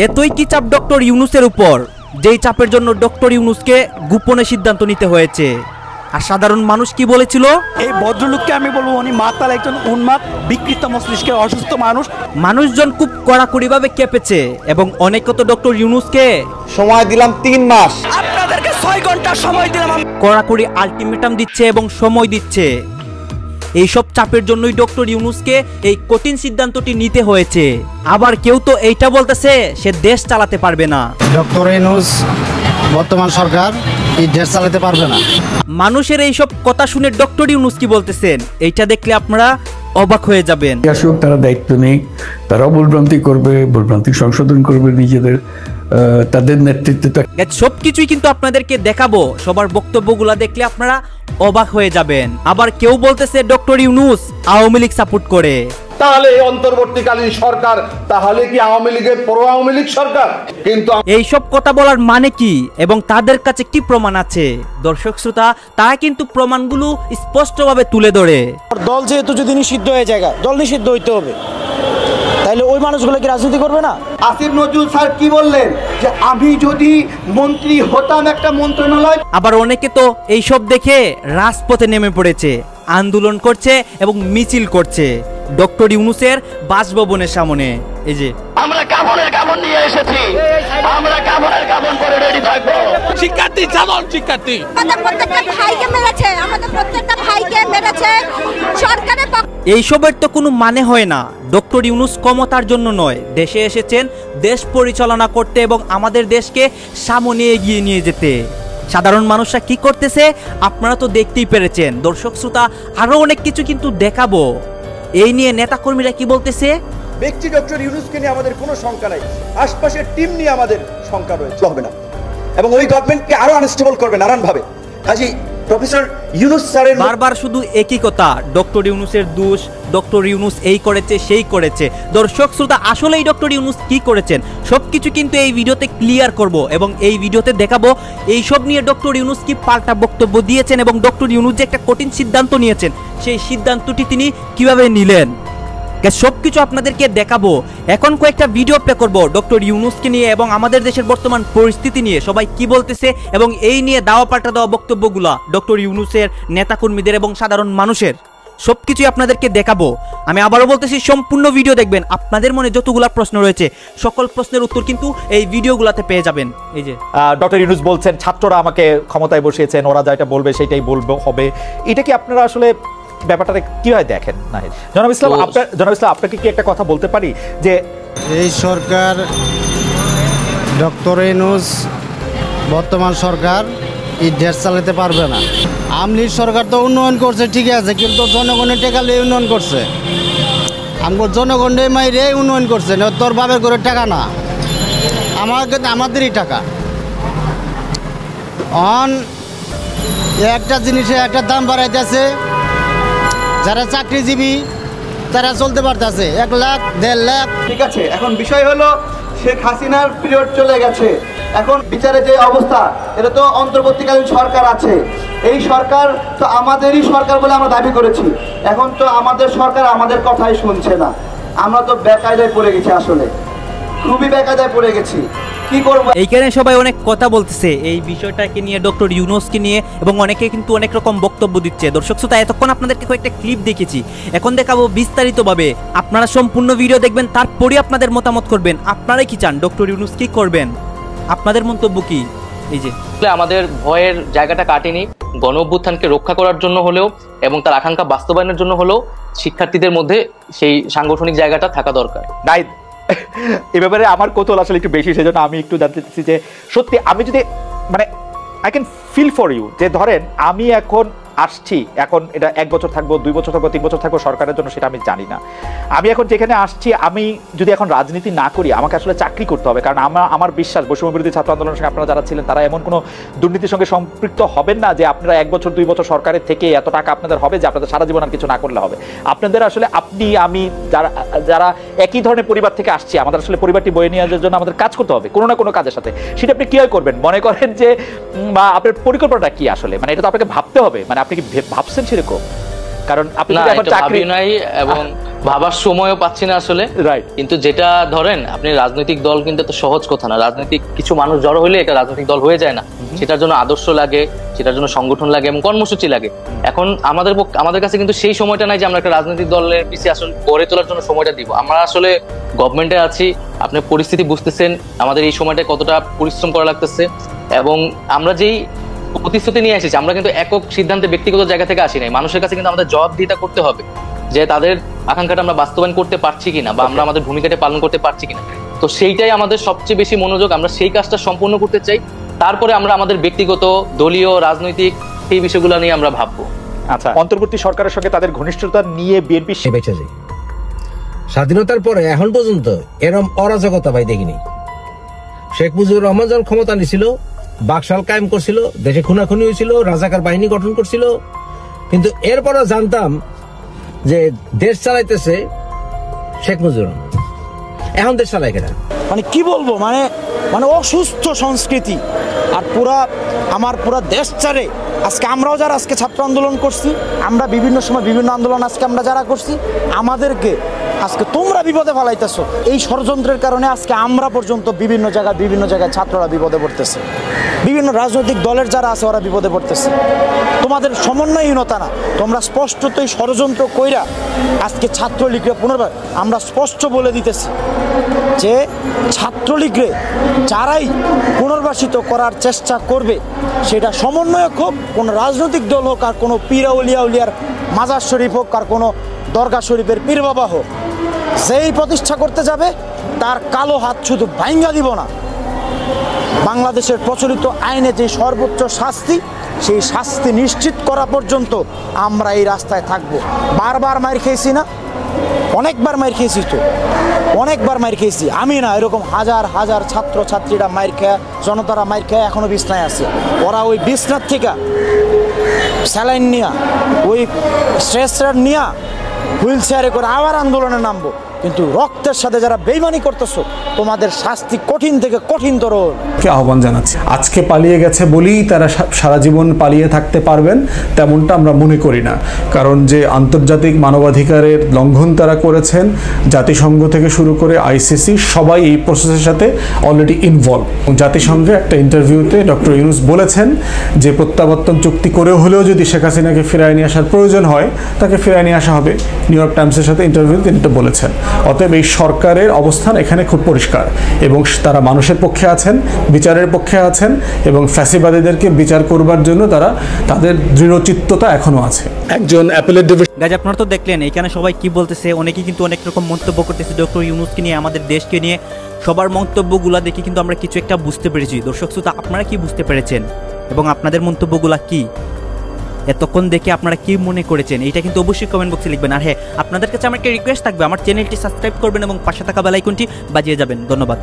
এতই কি চাপ ডক্টর ইউনূসের উপর, যেই চাপের জন্য ডক্টর ইউনূসকে গোপনে সিদ্ধান্ত নিতে হয়েছে। আর সাধারণ মানুষ কি বলেছিল? এই ভদ্রলোককে আমি বলবো উনি মাতাল একজন উন্মাদ বিকৃত মস্তিষ্কের অসুস্থ মানুষ। মানুষজন খুব কড়াকড়িভাবে কেঁপেছে এবং অনেকে তো ডক্টর ইউনূসকে সময় দিলাম 3 মাস, আপনাদেরকে 6 ঘন্টা সময় দিলাম, কড়াকড়ি আলটিমেটাম দিচ্ছে এবং সময় দিচ্ছে। এইসব চাপের জন্যই ডক্টর ইউনূসকে এই কঠিন সিদ্ধান্তটি নিতে হয়েছে। আবার কেউ তো এইটা বলতেছে সে দেশ চালাতে পারবে না। ডক্টর ইউনূস বর্তমান সরকার এই দেশ চালাতে পারবে না। মানুষের এইসব কথা শুনে ডক্টর ইউনূস কি বলতেছেন এইটা দেখলে আপনারা অবাক হয়ে যাবেন। শাসক তারা দায়িত্ব নেই, তারাও ভুলভ্রান্তি করবে, ভুলভ্রান্তি সংশোধন করবে নিজেদের তাদের নেতৃত্বে। সবকিছুই কিন্তু আপনাদেরকে দেখাবো, সবার বক্তব্যগুলা দেখলে আপনারা অবাক হয়ে যাবেন। আবার কেউ বলতেছে ডক্টর ইউনূস আওয়ামী লীগ সাপোর্ট করে। তাহলে এই অন্তর্বর্তীকালীন সরকার তাহলে কি আওয়ামী লীগের প্রো আওয়ামী লীগ সরকার? কিন্তু এইসব কথা বলার মানে কি এবং তাদের কাছে কি প্রমাণ আছে? দর্শক শ্রোতা তারা কিন্তু প্রমাণগুলো স্পষ্টভাবে তুলে ধরে। দল যেহেতু যদি নিষিদ্ধ হয়ে যায়, দল নিষিদ্ধ হইতে হবে, তাহলে ওই মানুষগুলো কি রাজনীতি করবে না? আসিফ নজরুল স্যার কি বললেন যে আমি যদি মন্ত্রী হতাম একটা মন্ত্রণালয়। আবার অনেকে তো এইসব দেখে রাজপথে নেমে পড়েছে, আন্দোলন করছে এবং মিছিল করছে ডক্টর ইউনূসের বাসভবনের সামনে। এই যে আমরা কামনের কামন নিয়ে এসেছি, আমরা কামনের কামন করে রেডি থাকবো। শিক্ষার্থী জাগন, শিক্ষার্থী আমাদের প্রত্যেকটা ভাইকে মেরেছে, আমাদের প্রত্যেকটা ভাইকে মেরেছে সরকারের। এইসবের তো কোনো মানে হয় না। ডক্টর ইউনূস ক্ষমতার জন্য নয়, দেশে এসেছেন দেশ পরিচালনা করতে এবং আমাদের দেশকে সামনে এগিয়ে নিয়ে যেতে। সাধারণ মানুষরা কি করতেছে আপনারা তো দেখতেই পেরেছেন। দর্শক শ্রোতা আরো অনেক কিছু কিন্তু দেখাবো। এই নিয়ে নেতাকর্মীরা কি বলতেছে? ব্যক্তি ডক্টর ইউনূসকে নিয়ে আমাদের কোনো শঙ্কা নাই, আশপাশের টিম নিয়ে আমাদের শঙ্কা রয়েছে হবে না, এবং ওই গভর্নমেন্টকে আরো আনস্টেবল করবে নানানভাবে। কাজী প্রফেসর ইউনূস স্যারের বারবার শুধু একই কথা, ডক্টর ইউনূসের দোষ, ডক্টর ইউনূস এই করেছে সেই করেছে। দর্শক শ্রোতা আসলেই ডক্টর ইউনূস কি করেছেন সবকিছু কিন্তু এই ভিডিওতে ক্লিয়ার করব এবং এই ভিডিওতে দেখাবো এইসব নিয়ে ডক্টর ইউনূস কি পাল্টা বক্তব্য দিয়েছেন এবং ডক্টর ইউনূস যে একটা কঠিন সিদ্ধান্ত নিয়েছেন সেই সিদ্ধান্তটি তিনি কিভাবে নিলেন, সবকিছু আপনাদেরকে দেখাবো। এখন কয়েকটা ভিডিও প্লে করব ডক্টর ইউনূসকে নিয়ে এবং আমাদের দেশের বর্তমান পরিস্থিতি নিয়ে সবাই কি বলতেছে এবং এই নিয়ে দাওয়া পাল্টা দেওয়া বক্তব্যগুলা ডক্টর ইউনূসের, নেতাকর্মীদের এবং সাধারণ মানুষের সবকিছুই আপনাদেরকে দেখাবো। আমি আবারও বলতেছি সম্পূর্ণ ভিডিও দেখবেন। আপনাদের মনে যতগুলা প্রশ্ন রয়েছে সকল প্রশ্নের উত্তর কিন্তু এই ভিডিওগুলোতে পেয়ে যাবেন। এই যে ডক্টর ইউনূস বলছেন ছাত্ররা আমাকে ক্ষমতায় বসিয়েছেন, ওরা যেটা বলবে সেটাই বলবে হবে। এটা কি আপনারা আসলে ব্যাপারটা কিভাবে দেখেন? নাহিদ জনাব ইসলাম, আপনাকে কি একটা কথা বলতে পারি যে এই সরকার ডক্টর ইউনূস বর্তমান সরকার এই দেশ চালাতে পারবে না। আওয়ামী লীগ সরকার তো উন্নয়ন করছে ঠিক আছে, কিন্তু জনগণের টাকা নিয়ে উন্নয়ন করছে, আমার জনগণের মাইরে উন্নয়ন করছে, তোর বাপের করে টাকা না, আমাদেরই টাকা। অন একটা জিনিসের একটা দাম বাড়াইতেছে, যারা চাকরিজীবী তারা চলতে পারতেছে 1 লাখ 1.5 লাখ। ঠিক আছে, এখন বিষয় হলো শেখ হাসিনার পিরিয়ড চলে গেছে, এখন বিচারে যে অবস্থা, এটা তো অন্তর্বর্তীকালীন সরকার আছে। এই সরকার তো আমাদেরই সরকার বলে আমরা দাবি করেছি, এখন তো আমাদের সরকার আমাদের কথাই শুনছে না। আমরা তো বেকায়দায় পড়ে গেছি, আসলে খুবই বেকায়দায় পড়ে গেছি। কি করব? এইখানে সবাই অনেক কথা বলতেছে এই বিষয়টাকে নিয়ে, ডক্টর ইউনূসকে নিয়ে, এবং অনেকে কিন্তু অনেক রকম বক্তব্য দিচ্ছে। দর্শক শ্রোতা এতক্ষণ আপনাদেরকে কয়েকটা ক্লিপ দেখেছি, এখন দেখাবো বিস্তারিতভাবে। আপনারা সম্পূর্ণ ভিডিও দেখবেন, তারপরে আপনাদের মতামত করবেন। আপনারাই কি চান ডক্টর ইউনূস কি করবেন? আপনাদের মন্তব্য কি? এই যে আমাদের ভয়ের জায়গাটা কাটেনি, গণ অভ্যুত্থানকে রক্ষা করার জন্য হলেও এবং তার আকাঙ্ক্ষা বাস্তবায়নের জন্য হলেও শিক্ষার্থীদের মধ্যে সেই সাংগঠনিক জায়গাটা থাকা দরকার। নাহিদ এই ব্যাপারে আমার কৌতূহল আসলে একটু বেশি, সেজন্য আমি একটু জানতে চাচ্ছি যে সত্যি আমি যদি মানে I can feel for you, যে ধরেন আমি এখন আসছি, এখন এটা 1 বছর থাকবো, 2 বছর থাকবো, 3 বছর থাকবো সরকারের জন্য, সেটা আমি জানি না। আমি এখন যেখানে আসছি, আমি যদি এখন রাজনীতি না করি, আমাকে আসলে চাকরি করতে হবে, কারণ আমার বিশ্বাস বৈষম্য বিরোধী ছাত্র আন্দোলনের সঙ্গে আপনারা যারা ছিলেন তারা এমন কোনো দুর্নীতির সঙ্গে সম্পৃক্ত হবেন না যে আপনারা 1 বছর 2 বছর সরকারের থেকে এত টাকা আপনাদের হবে যে আপনাদের সারা জীবন আর কিছু না করলে হবে। আপনাদের আসলে আপনি আমি যারা একই ধরনের পরিবার থেকে আসছি, আমাদের আসলে পরিবারটি বয়ে নিয়ে যাওয়ার জন্য আমাদের কাজ করতে হবে কোনো না কোনো কাজের সাথে। সেটা আপনি কীভাবে করবেন মনে করেন যে, বা আপনার পরিকল্পনাটা কি আসলে, মানে এটা তো আপনাকে ভাবতে হবে, মানে আপনি কি ভাবছেন সেরকম? কারণ আপনি এখন চাকরি নাই এবং ভাবার সময়ও পাচ্ছি না আসলে। রাইট। কিন্তু যেটা ধরেন আপনি রাজনৈতিক দল কিন্তু এত সহজ কথা না। রাজনৈতিক কিছু মানুষ জড়ো হলে এটা রাজনৈতিক দল হয়ে যায় না। সেটার জন্য আদর্শ লাগে, সেটার জন্য সংগঠন লাগে এবং কর্মসূচি লাগে। এখন আমাদের কাছে কিন্তু সেই সময়টা নাই যে আমরা একটা রাজনৈতিক দলের পিছিয়ে আসলে গড়ে তোলার জন্য সময়টা দিব। আমরা আসলে গভর্নমেন্টে আছি, আপনি পরিস্থিতি বুঝতেছেন আমাদের এই সময়টায় কতটা পরিশ্রম করা লাগতেছে, এবং আমরা যেই প্রতিশ্রুতি নিয়ে এসেছি আমরা কিন্তু একক সিদ্ধান্তে ব্যক্তিগত জায়গা থেকে আসি নাই। মানুষের কাছে কিন্তু আমাদের জবাবদিহিতা করতে হবে যে তাদের আকাঙ্ক্ষাটা আমরা বাস্তবায়ন করতে পারছি কিনা বা আমরা আমাদের ভূমিকাটা পালন করতে পারছি কিনা। তো সেইটাই আমাদের সবচেয়ে বেশি মনোযোগ, আমরা সেই কাজটা সম্পূর্ণ করতে চাই। তারপরে আমরা আমাদের ব্যক্তিগত, দলীয়, রাজনৈতিক এই বিষয়গুলো নিয়ে আমরা ভাববো। আচ্ছা, অন্তর্বর্তী সরকারের সঙ্গে তাদের ঘনিষ্ঠতা নিয়ে বিএনপি বেঁচে যায়। স্বাধীনতার পরে এখন পর্যন্ত এরকম অরাজকতা ভাই দেখিনি। শেখ মুজিবুর রহমান যখন ক্ষমতা নিছিল, বাকশাল কায়েম করছিল, দেশে খুনাখুনি হয়েছিল, রাজাকার বাহিনী গঠন করছিল, কিন্তু এরপরও জানতাম যে দেশ চালাইতেছে শেখ মুজিবুর রহমান। এখন দেশ চালাই কেনা মানে কি বলবো, মানে অসুস্থ সংস্কৃতি। আর আমার পুরা দেশ চারে আজকে আমরাও যারা আজকে ছাত্র আন্দোলন করছি, আমরা বিভিন্ন সময় বিভিন্ন আন্দোলন আজকে আমরা যারা করছি, আমাদেরকে আজকে তোমরা বিপদে ফেলাইতেছো। এই ষড়যন্ত্রের কারণে আজকে আমরা পর্যন্ত বিভিন্ন জায়গায় ছাত্ররা বিপদে পড়তেছে, বিভিন্ন রাজনৈতিক দলের যারা আছে ওরা বিপদে পড়তেছে। তোমাদের সমন্বয়হীনতা না, তোমরা স্পষ্টতই ষড়যন্ত্র কইরা আজকে ছাত্রলীগরে পুনর্বার আমরা স্পষ্ট বলে দিতেছি যে ছাত্রলীগরে যারাই পুনর্বাসিত করার চেষ্টা করবে সেটা সমন্বয়ক হোক, কোনো রাজনৈতিক দল হোক, আর কোনো পীর আউলিয়ার মাজার শরীফ হোক, আর কোনো দরগা শরীফের পীর বাবা হোক, যেই প্রতিষ্ঠা করতে যাবে তার কালো হাত শুধু ভাঙ্গা দিব না, বাংলাদেশের প্রচলিত আইনে যে সর্বোচ্চ শাস্তি, সেই শাস্তি নিশ্চিত করা পর্যন্ত আমরা এই রাস্তায় থাকবো। বারবার মার খেয়েছি না, অনেকবার মার খেয়েছি, তো অনেকবার মার খেয়েছি আমি না, এরকম হাজার হাজার ছাত্র ছাত্রীরা মার খেয়ে, জনতারা মার খেয়ে এখনো বিছনায় আছে। ওরা ওই বিছনার থেকে স্যালাইন নিয়া, ওই স্ট্রেচার নিয়া, হুইল চেয়ারে করে আবার আন্দোলনে নামবো। কিন্তু রক্তের সাথে যারা বেইমানি করতেছো, তোমাদের শাস্তি কঠিন থেকে কঠিনতর আহ্বান জানাচ্ছি। আজকে পালিয়ে গেছে বলেই তারা সারা জীবন পালিয়ে থাকতে পারবেন তেমনটা আমরা মনে করি না। কারণ যে আন্তর্জাতিক মানবাধিকারের লঙ্ঘন তারা করেছেন, জাতিসংঘ থেকে শুরু করে আইসিসি সবাই এই প্রসেসের সাথে অলরেডি ইনভলভ। জাতিসংঘে একটা ইন্টারভিউতে ডক্টর ইউনূস বলেছেন যে প্রত্যাবর্তন চুক্তি করেও হলেও যদি শেখ হাসিনাকে ফিরায় নিয়ে আসার প্রয়োজন হয় তাকে ফিরায় নিয়ে আসা হবে। নিউ ইয়র্ক টাইমসের সাথে ইন্টারভিউ তিনি এটা বলেছেন। অতএব এই সরকারের অবস্থান এখানে খুব পরিষ্কার এবং তারা মানুষের পক্ষে আছেন, বিচারের পক্ষে আছেন এবং ফ্যাসিবাদীদেরকে বিচার করবার জন্য তারা তাদের দৃঢ়চিত্ততা এখনো আছে। একজন অ্যাপেলেট গাইজ আপনারা তো দেখলেন এখানে সবাই কি বলতেছে, অনেকেই কিন্তু অনেক রকম মন্তব্য করতেছে ডক্টর ইউনূসকে নিয়ে, আমাদের দেশকে নিয়ে। সবার মন্তব্যগুলা দেখে কিন্তু আমরা কিছু একটা বুঝতে পেরেছি। দর্শক শ্রোতা, আপনারা কি বুঝতে পেরেছেন এবং আপনাদের মন্তব্যগুলা কি এতক্ষণ দেখে আপনারা কি মনে করেছেন, এটা কিন্তু অবশ্যই কমেন্ট বক্সে লিখবেন। আর হ্যাঁ, আপনাদের কাছে আমার একটা রিকোয়েস্ট থাকবে, আমার চ্যানেলটি সাবস্ক্রাইব করবেন এবং পাশে থাকা বেল আইকনটি বাজিয়ে যাবেন। ধন্যবাদ।